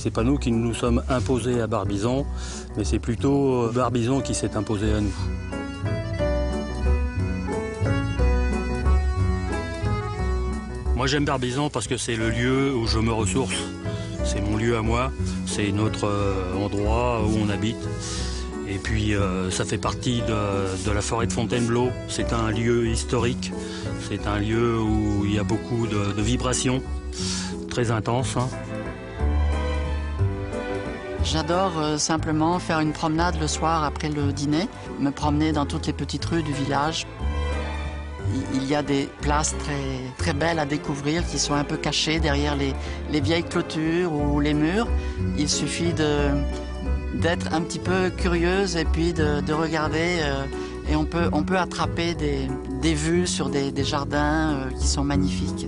C'est pas nous qui nous sommes imposés à Barbizon, mais c'est plutôt Barbizon qui s'est imposé à nous. Moi j'aime Barbizon parce que c'est le lieu où je me ressource. C'est mon lieu à moi, c'est notre endroit où on habite. Et puis ça fait partie de la forêt de Fontainebleau. C'est un lieu historique, c'est un lieu où il y a beaucoup de vibrations, très intenses. Hein. J'adore simplement faire une promenade le soir après le dîner, me promener dans toutes les petites rues du village. Il y a des places très belles à découvrir qui sont un peu cachées derrière les vieilles clôtures ou les murs. Il suffit d'être un petit peu curieuse et puis de regarder et on peut attraper des vues sur des jardins qui sont magnifiques.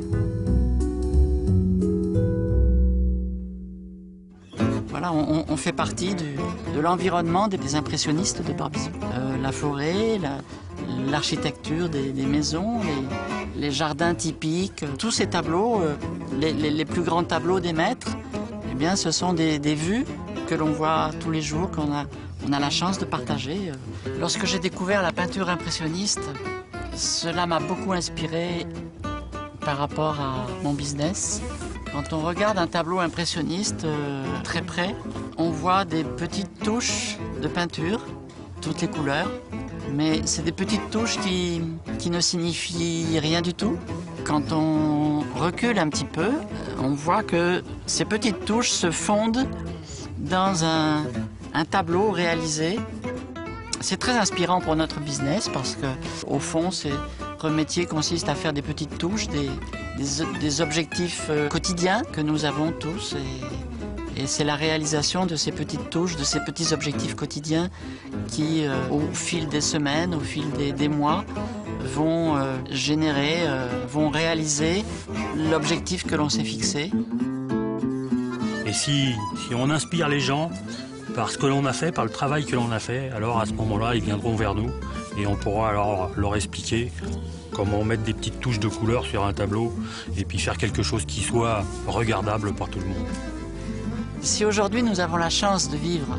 Voilà, on fait partie de l'environnement des impressionnistes de Barbizon. La forêt, l'architecture des maisons, les jardins typiques, tous ces tableaux, les plus grands tableaux des maîtres, eh bien, ce sont des vues que l'on voit tous les jours, qu'on a la chance de partager. Lorsque j'ai découvert la peinture impressionniste, cela m'a beaucoup inspiré par rapport à mon business. Quand on regarde un tableau impressionniste très près, on voit des petites touches de peinture, toutes les couleurs, mais c'est des petites touches qui ne signifient rien du tout. Quand on recule un petit peu, on voit que ces petites touches se fondent dans un tableau réalisé. C'est très inspirant pour notre business parce que, au fond, notre métier consiste à faire des petites touches, des objectifs quotidiens que nous avons tous. Et c'est la réalisation de ces petites touches, de ces petits objectifs quotidiens qui, au fil des semaines, au fil des mois, vont vont réaliser l'objectif que l'on s'est fixé. Et si on inspire les gens par ce que l'on a fait, par le travail que l'on a fait, alors à ce moment-là, ils viendront vers nous et on pourra alors leur expliquer comment mettre des petites touches de couleur sur un tableau et puis faire quelque chose qui soit regardable par tout le monde. Si aujourd'hui nous avons la chance de vivre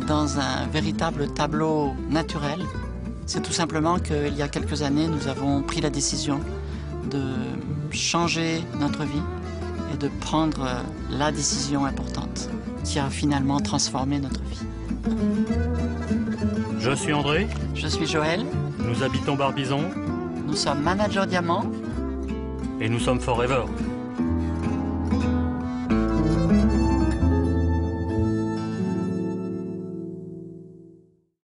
dans un véritable tableau naturel, c'est tout simplement qu'il y a quelques années, nous avons pris la décision de changer notre vie et de prendre la décision importante qui a finalement transformé notre vie. Je suis André. Je suis Joël. Nous habitons Barbizon. Nous sommes Manager Diamant. Et nous sommes Forever.